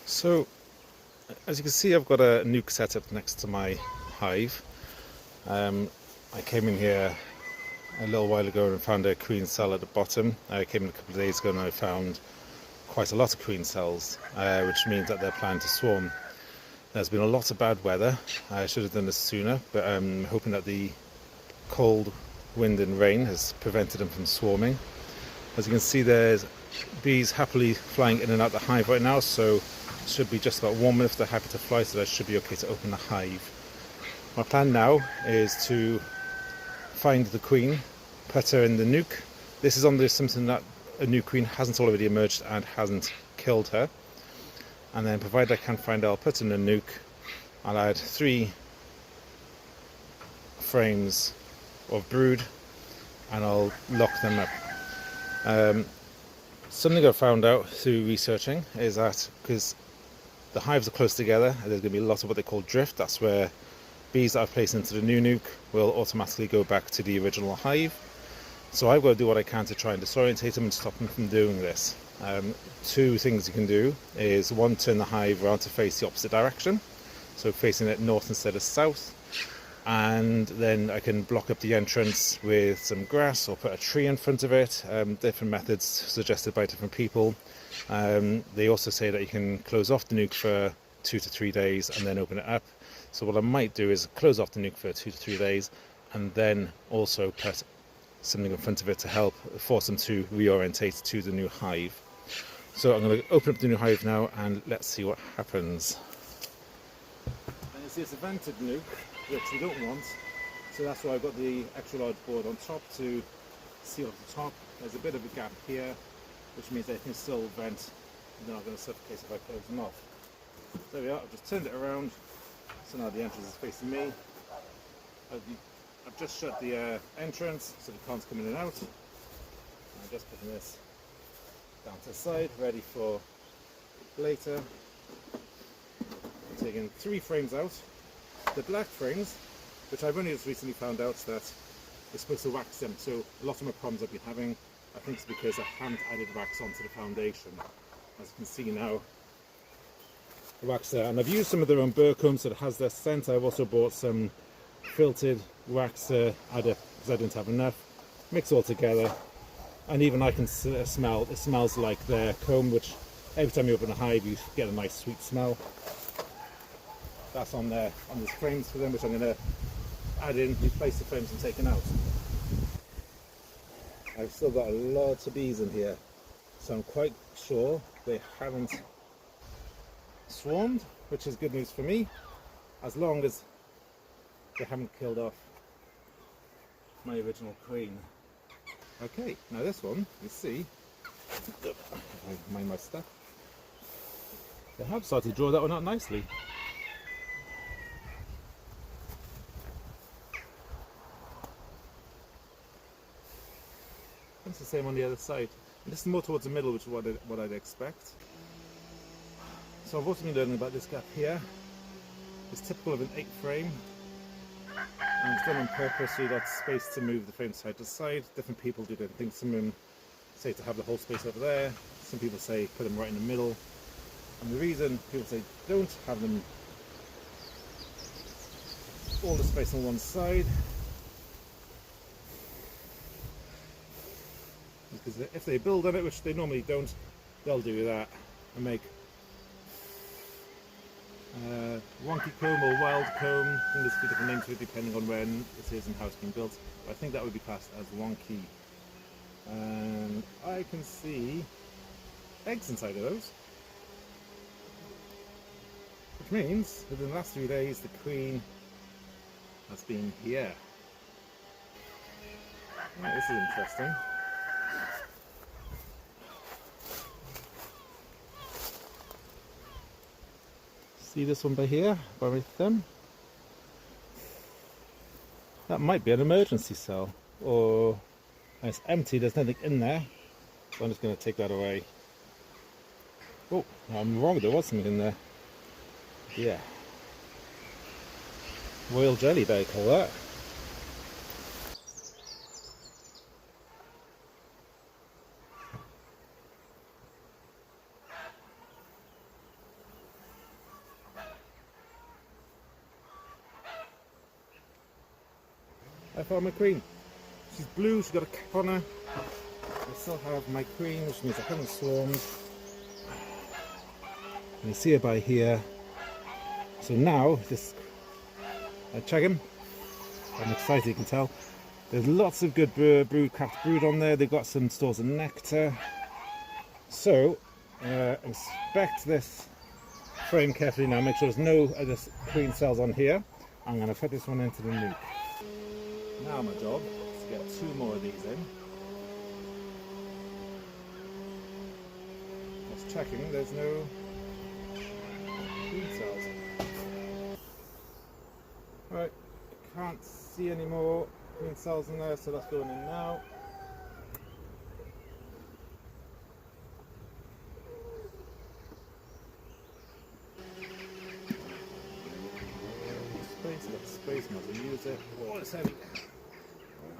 So, as you can see, I've got a nuke set up next to my hive. I came in here a little while ago and found a queen cell at the bottom. I came in a couple of days ago and I found quite a lot of queen cells, which means that they're planning to swarm. There's been a lot of bad weather. I should have done this sooner, but I'm hoping that the cold wind and rain has prevented them from swarming. As you can see, there's bees happily flying in and out the hive right now, so it should be just about warm enough. They're happy to fly, so that should be okay to open the hive. My plan now is to find the queen, put her in the nuke. This is on the assumption that a new queen hasn't already emerged and hasn't killed her. And then, provided I can find her, I'll put in a nuke. I'll add 3 frames of brood and I'll lock them up. Something I found out through researching is that because the hives are close together, there's going to be a lot of what they call drift. That's where bees that I've placed into the new nuke will automatically go back to the original hive. So I've got to do what I can to try and disorientate them and stop them from doing this. 2 things you can do is, 1, turn the hive around to face the opposite direction, so facing it north instead of south, and then I can block up the entrance with some grass or put a tree in front of it. Different methods suggested by different people. They also say that you can close off the nuke for 2 to 3 days and then open it up. So what I might do is close off the nuke for 2 to 3 days and then also put something in front of it to help force them to reorientate to the new hive. So I'm going to open up the new hive now and let's see what happens. And you see it's a vented nuke, which we don't want, so that's why I've got the extra large board on top to seal off the top. There's a bit of a gap here, which means they can still vent and they're not going to suffocate if I close them off. So there we are, I've just turned it around, so now the entrance is facing me. I've just shut the entrance so they can't come in and out. I'm just putting this down to the side, ready for later. I'm taking 3 frames out. The black frames, which I've only just recently found out that you're supposed to wax them, so a lot of my problems I've been having, I think it's because I haven't added wax onto the foundation. As you can see now, the wax there, and I've used some of their own Burcombe, so it has their scent. I've also bought some filtered wax to add up because I didn't have enough. Mix all together, and even I can smell, it smells like their comb, which every time you open a hive you get a nice sweet smell. That's on there, on these frames for them, which I'm going to add in, replace the frames and taken out. I've still got a lot of bees in here, so I'm quite sure they haven't swarmed, which is good news for me, as long as they haven't killed off my original queen. Okay, now this one, you see, I mind my stuff, they have started to draw that one out nicely. It's the same on the other side. And this is more towards the middle, which is what I'd expect. So I've also been learning about this gap here. It's typical of an 8 frame. And it's done on purpose so that's space to move the frame side to side. Different people do different things. Some of them say to have the whole space over there. Some people say put them right in the middle. And the reason people say don't have them all the space on one side, because if they build on it, which they normally don't, they'll do that and make wonky comb or wild comb. I think there's a few different names for it depending on when it is and how it's been built. But I think that would be classed as wonky. And I can see eggs inside of those, which means within the last 3 days the queen has been here. Right, this is interesting. See this one by here, by my thumb? That might be an emergency cell, or it's empty, there's nothing in there, so I'm just going to take that away. Oh, I'm wrong, there was something in there. Yeah. Royal jelly, they call that. I found my queen. She's blue, she's got a cap on her. I still have my queen, which means I haven't swarmed. You can see her by here. So now, check him. I'm excited, you can tell. There's lots of good capped brood on there. They've got some stores of nectar. So, inspect this frame carefully now. Make sure there's no other queen cells on here. I'm going to put this one into the nuke. Now my job is to get 2 more of these in. Just checking there's no queen cells. Right, can't see any more queen cells in there, so that's going in now. Space, might as well use it. Oh, it's heavy.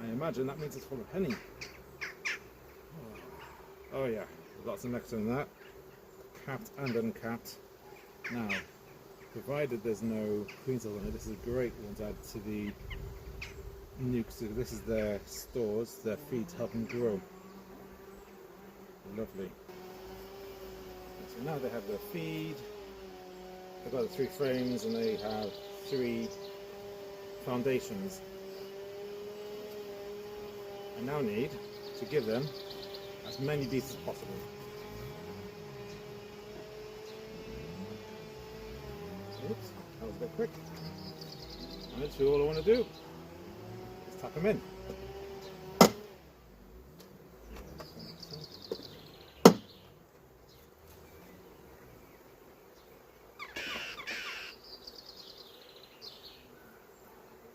I imagine that means it's full of honey. Oh yeah, lots of nectar in that. Capped and uncapped. Now, provided there's no queen cells on it, this is a great one to add to the nuke. So this is their stores, their feed to help them grow. Lovely. So now they have their feed. They've got the 3 frames and they have 3 foundations. I now need to give them as many bees as possible. Oops, that was a bit quick. And literally all I want to do is tuck them in.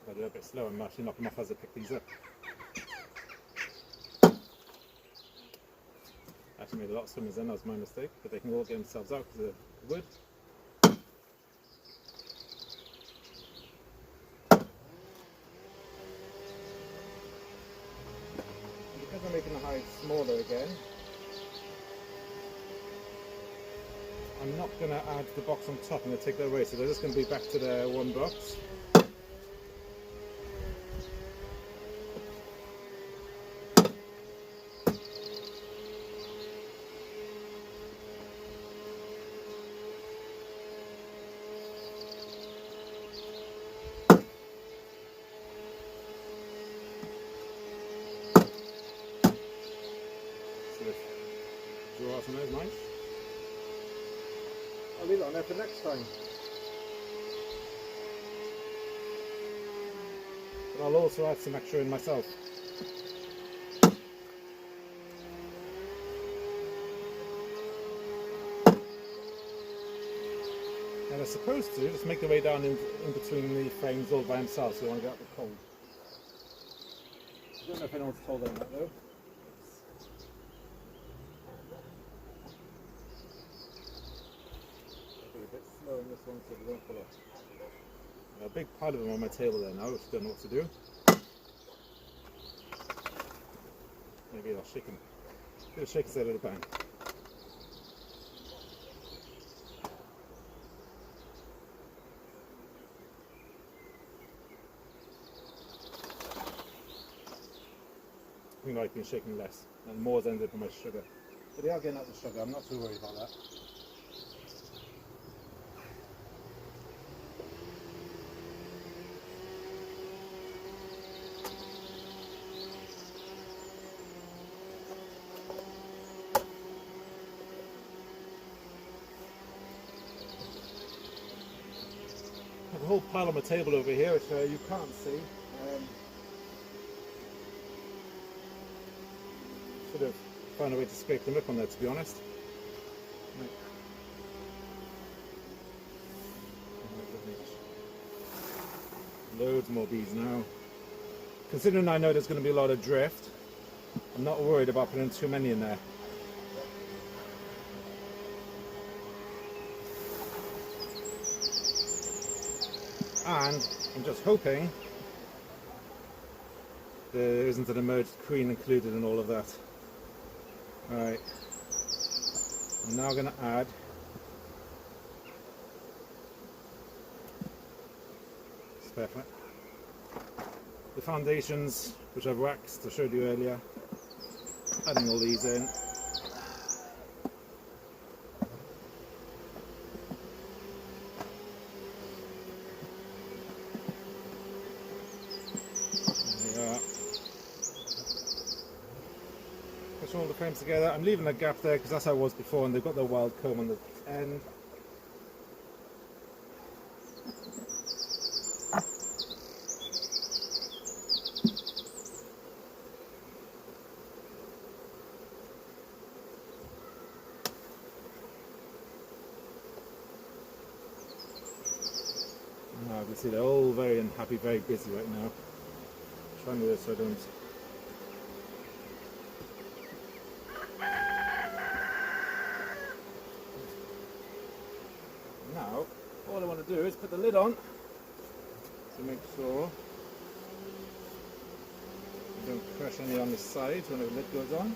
I'll do it a bit slow and actually knock them off as I pick these up. Actually made a lot of swimmers then, that was my mistake, but they can all get themselves out because of the wood. Because I'm making the hive smaller again, I'm not going to add the box on top. I'm going to take that away, so they're just going to be back to their 1 box. Draw out some of those nice. I'll leave it on there for next time. But I'll also add some extra in myself. And they're supposed to just make their way down in between the frames all by themselves, so you want to get out the cold. I don't know if anyone's told them that though. A bit slow on this one so they don't pull up. A big pile of them on my table there now, which I don't know what to do. Maybe I'll shake them. Give it a shake and say a little bang. I think I've been shaking less, and more has ended up on my sugar. But they are getting out the sugar, I'm not too worried about that. I have a whole pile on my table over here which you can't see. Should have found a way to scrape them up on there, to be honest. Loads more bees now. Considering I know there's going to be a lot of drift, I'm not worried about putting too many in there. And I'm just hoping there isn't an emerged queen included in all of that. Alright, I'm now going to add spare flat. the foundations, which I've waxed, I showed you earlier. Adding all these in. Push all the frames together. I'm leaving a gap there because that's how it was before, and they've got their wild comb on the end. Now you can see they're all very unhappy, very busy right now. Trying to do this so I don't. Now, all I want to do is put the lid on to make sure I don't crush any on this side when the lid goes on.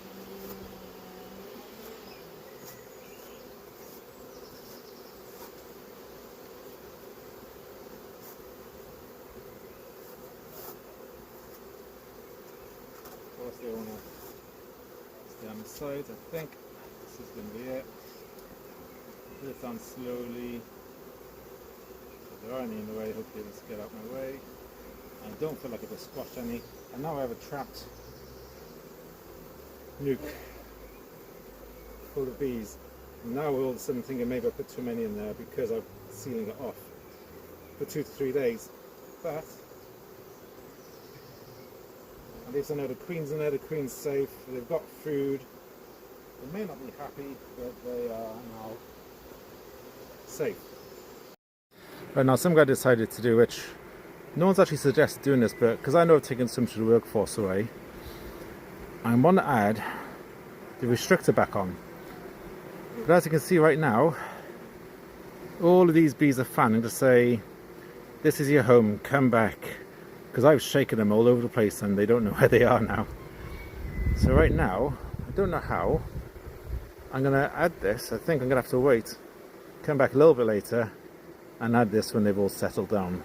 Of course, they want to stay on the sides. I think this is going to be it. Put it on slowly. If there are any in the way, hopefully let's get out my way. I don't feel like it will squash any. And now I have a trapped nuke full of bees. And now all of a sudden thinking maybe I put too many in there because I'm sealing it off for 2 to 3 days. But at least I know the queen's in there, the queen's safe, they've got food. They may not be happy, but they are now safe. Right, now some guy decided to do, which no one's actually suggested doing this, but because I know I've taken so much of the workforce away, I want to add the restrictor back on. But as you can see right now, all of these bees are fanning to say, this is your home, come back. Because I've shaken them all over the place and they don't know where they are now. So right now, I don't know how, I'm going to add this. I think I'm going to have to wait, come back a little bit later and add this when they've all settled down.